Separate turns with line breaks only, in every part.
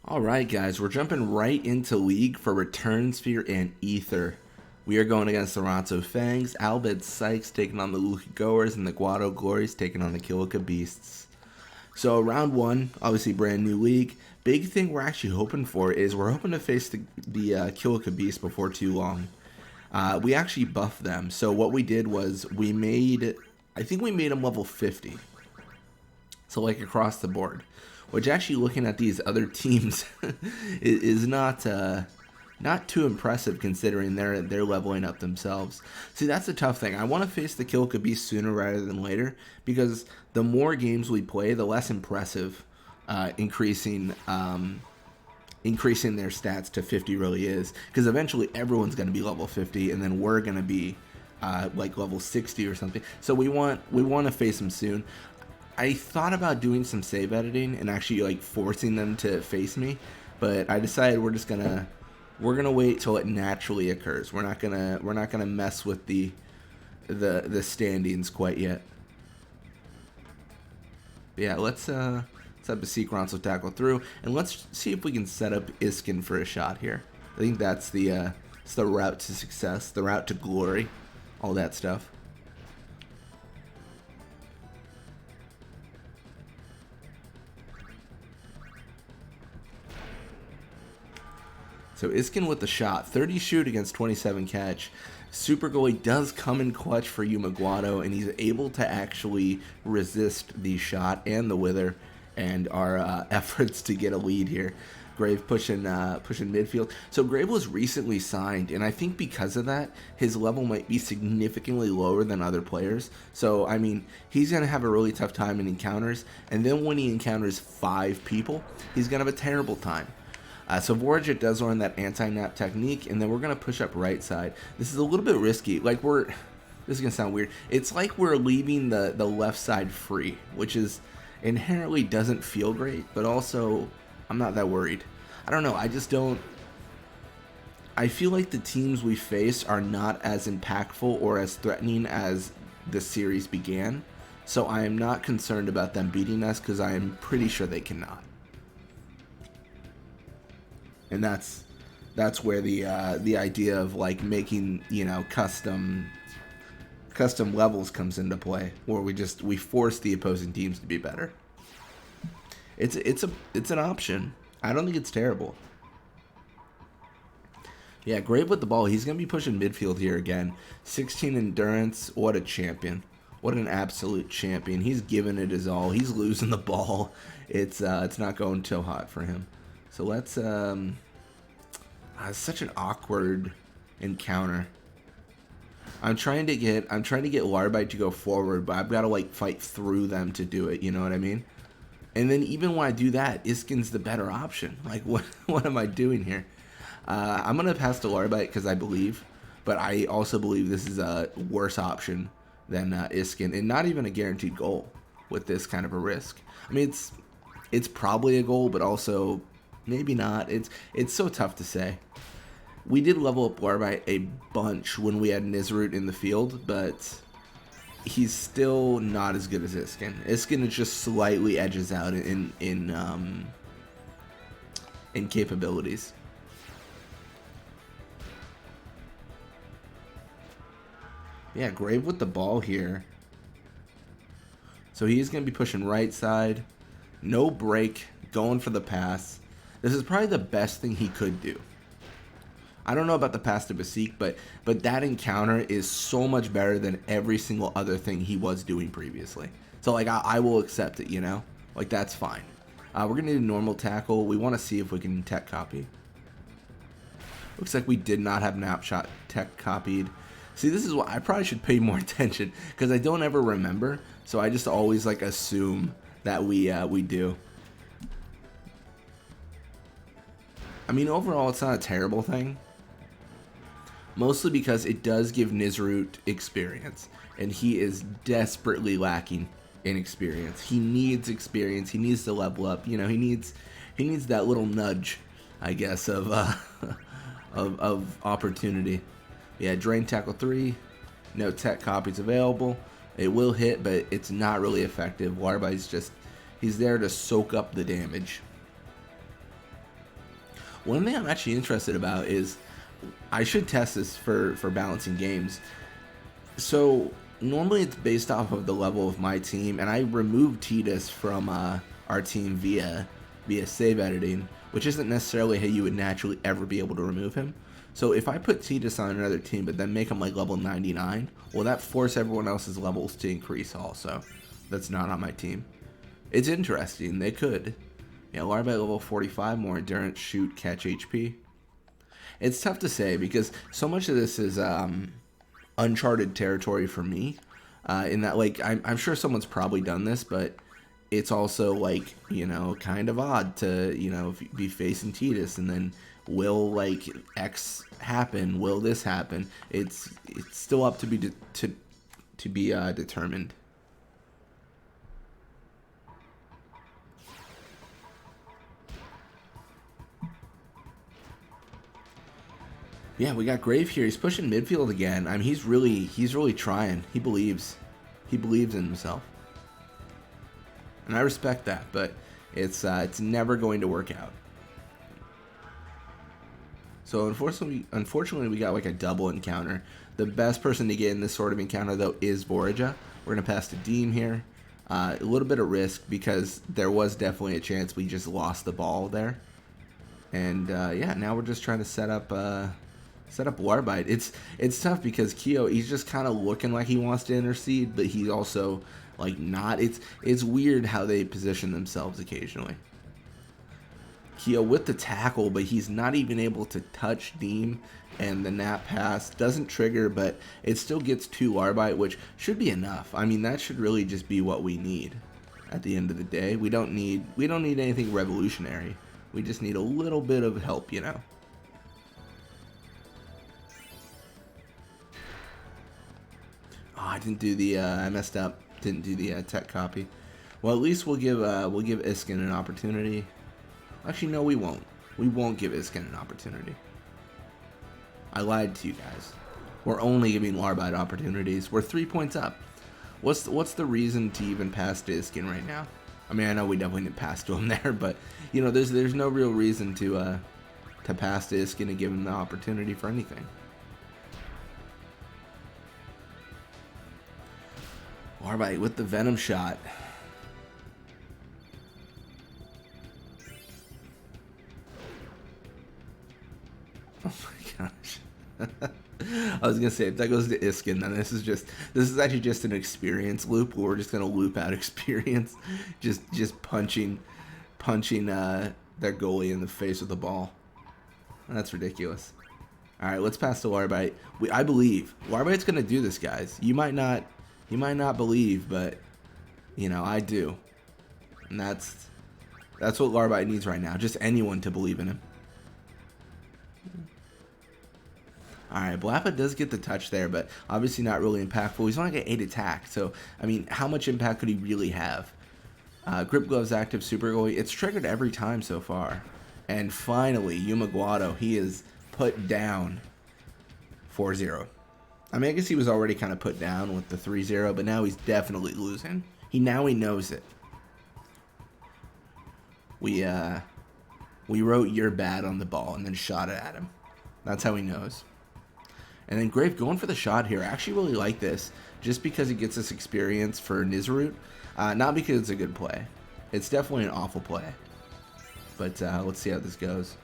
Alright guys, we're jumping right into League for Return Sphere and Ether. We are going against the Ronto Fangs, Albed Sykes taking on the Luka Goers, and the Guado Glories taking on the Kilika Beasts. So round one, obviously brand new league. Big thing we're actually hoping for is we're hoping to face the Kilika Beasts before too long. We actually buffed them. So what we did was I think we made them level 50. So like across the board. Which actually looking at these other teams is not too impressive considering they're leveling up themselves. See, that's the tough thing. I want to face the Kilika Beast sooner rather than later because the more games we play, the less impressive increasing their stats to 50 really is. Because eventually everyone's going to be level 50, and then we're going to be like level 60 or something. So we want to face them soon. I thought about doing some save editing and actually like forcing them to face me, but I decided we're gonna wait till it naturally occurs. We're not gonna mess with the standings quite yet. But yeah, let's have the Sequence tackle through, and let's see if we can set up Iskin for a shot here. I think that's the route to success, the route to glory, all that stuff. So Iskin with the shot, 30 shoot against 27 catch. Super goalie does come in clutch for Guado, and he's able to actually resist the shot and the wither and our efforts to get a lead here. Grave pushing midfield. So Grave was recently signed, and I think because of that, his level might be significantly lower than other players. So, I mean, he's going to have a really tough time in encounters, and then when he encounters 5 people, he's going to have a terrible time. So Vorajit does learn that anti-nap technique, and then we're going to push up right side. This is a little bit risky. Like this is going to sound weird. It's like we're leaving the left side free, which is inherently doesn't feel great, but also I'm not that worried. I don't know. I feel like the teams we face are not as impactful or as threatening as the series began. So I am not concerned about them beating us because I am pretty sure they cannot. And that's where the idea of like making, you know, custom levels comes into play, where we force the opposing teams to be better. It's an option. I don't think it's terrible. Yeah, Grave with the ball. He's gonna be pushing midfield here again. 16 endurance. What a champion. What an absolute champion. He's giving it his all. He's losing the ball. It's not going too hot for him. So let's it's such an awkward encounter. I'm trying to get Larbite to go forward, but I've got to like fight through them to do it, you know what I mean? And then even when I do that, Iskin's the better option. Like what am I doing here? I'm going to pass to Larbite because I believe, but I also believe this is a worse option than Iskin, and not even a guaranteed goal with this kind of a risk. I mean, it's probably a goal, but also maybe not. It's so tough to say. We did level up Larbite a bunch when we had Nizrut in the field, but he's still not as good as Iskin. Iskin is just slightly edges out in capabilities. Yeah, Grave with the ball here. So he's going to be pushing right side. No break. Going for the pass. This is probably the best thing he could do. I don't know about the pass to Basik, but that encounter is so much better than every single other thing he was doing previously. So, like, I will accept it, you know? Like, that's fine. We're going to need a normal tackle. We want to see if we can tech copy. Looks like we did not have Napshot tech copied. See, this is why I probably should pay more attention, because I don't ever remember, so I just always, like, assume that we do. I mean, overall, it's not a terrible thing. Mostly because it does give Nizrut experience. And he is desperately lacking in experience. He needs experience. He needs to level up. You know, he needs that little nudge, I guess, of of opportunity. Yeah, Drain Tackle 3. No tech copies available. It will hit, but it's not really effective. Larbite's just... he's there to soak up the damage. One thing I'm actually interested about is I should test this for balancing games. So normally it's based off of the level of my team, and I removed Titus from our team via save editing, which isn't necessarily how you would naturally ever be able to remove him. So if I put Titus on another team, but then make him like level 99, will that force everyone else's levels to increase also? That's not on my team. It's interesting. They could. Yeah, Larbite level 45, more endurance, shoot, catch HP. It's tough to say because so much of this is uncharted territory for me. In that, like, I'm sure someone's probably done this, but it's also, like, you know, kind of odd to, you know, be facing Titus and then will, like, X happen? Will this happen? It's still up to be determined. Yeah, we got Grave here. He's pushing midfield again. I mean, he's really trying. He believes in himself, and I respect that. But it's never going to work out. So unfortunately, we got like a double encounter. The best person to get in this sort of encounter though is Borja. We're gonna pass to Deem here. A little bit of risk because there was definitely a chance we just lost the ball there. And yeah, now we're just trying to set up Warbite. It's tough because Keo, he's just kind of looking like he wants to intercede, but he's also like not. It's weird how they position themselves occasionally. Keo with the tackle, but he's not even able to touch Deem, and the nap pass doesn't trigger, but it still gets 2 Warbite, which should be enough. I mean, that should really just be what we need at the end of the day. We don't need anything revolutionary. We just need a little bit of help, you know. Oh, I didn't do the. I messed up. Didn't do the tech copy. Well, at least we'll give Iskin an opportunity. Actually, no, we won't. We won't give Iskin an opportunity. I lied to you guys. We're only giving Larbite opportunities. We're 3 points up. What's the reason to even pass to Iskin right now? I mean, I know we definitely didn't pass to him there, but you know, there's no real reason to pass to Iskin and give him the opportunity for anything. Larbite with the Venom shot. Oh my gosh. I was gonna say, if that goes to Iskin, then this is actually just an experience loop where we're just gonna loop out experience, just punching their goalie in the face with the ball. That's ridiculous. All right, let's pass to Larbite. I believe Larbite's gonna do this, guys. You might not believe, but you know I do, and that's what Larbite needs right now. Just anyone to believe in him. Alright, Blappa does get the touch there, but obviously not really impactful. He's only got 8 attack, so, I mean, how much impact could he really have? Grip Gloves active super goalie. It's triggered every time so far. And finally, Yumaguado, he is put down 4-0. I mean, I guess he was already kind of put down with the 3-0, but now he's definitely losing. He knows it. We wrote "you're bad" on the ball and then shot it at him. That's how he knows. And then Grave going for the shot here. I actually really like this just because it gets us experience for Nizarut. Not because it's a good play. It's definitely an awful play. But let's see how this goes.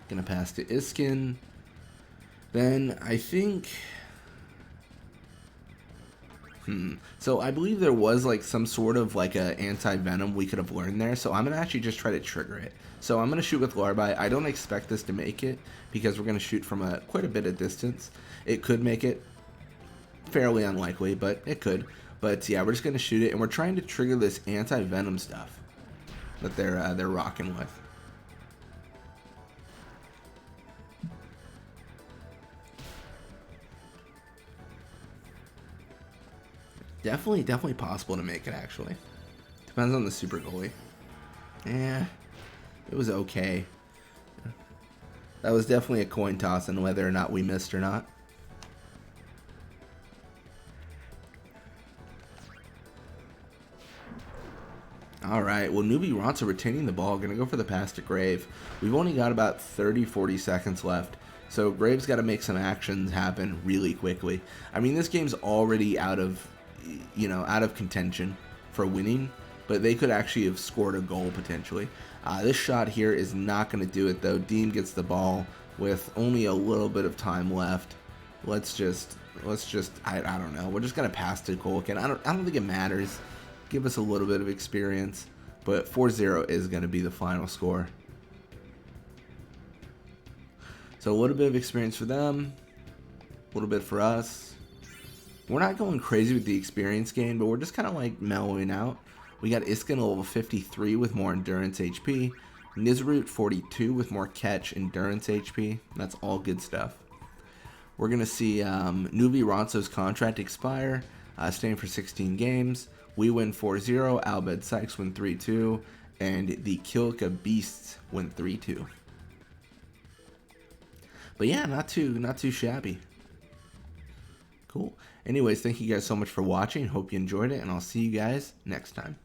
Gonna pass to Iskin. Then I think... So I believe there was like some sort of like a anti-venom we could have learned there. So I'm gonna actually just try to trigger it. So I'm gonna shoot with Larbite. I don't expect this to make it because we're gonna shoot from quite a bit of distance. It could make it. Fairly unlikely, but it could. But yeah, we're just gonna shoot it, and we're trying to trigger this anti-venom stuff that they're rocking with. Definitely possible to make it, actually. Depends on the super goalie. Yeah, it was okay. That was definitely a coin toss on whether or not we missed or not. All right, well, Newbie Ronsa retaining the ball, going to go for the pass to Grave. We've only got about 30, 40 seconds left, so Grave's got to make some actions happen really quickly. I mean, this game's already out of contention for winning, but they could actually have scored a goal potentially. This shot here is not going to do it, though. Deem gets the ball with only a little bit of time left. Let's just, I don't know. We're just going to pass to Kolkin. I don't think it matters. Give us a little bit of experience, but 4-0 is going to be the final score. So a little bit of experience for them, a little bit for us. We're not going crazy with the experience gain, but we're just kind of like mellowing out. We got Iskin level 53 with more endurance HP, Nizroot 42 with more catch endurance HP. That's all good stuff. We're going to see Nuvi Ronso's contract expire, staying for 16 games. We win 4-0, Albed Sykes win 3-2, and the Kilika Beasts win 3-2. But yeah, not too shabby. Cool. Anyways, thank you guys so much for watching. Hope you enjoyed it, and I'll see you guys next time.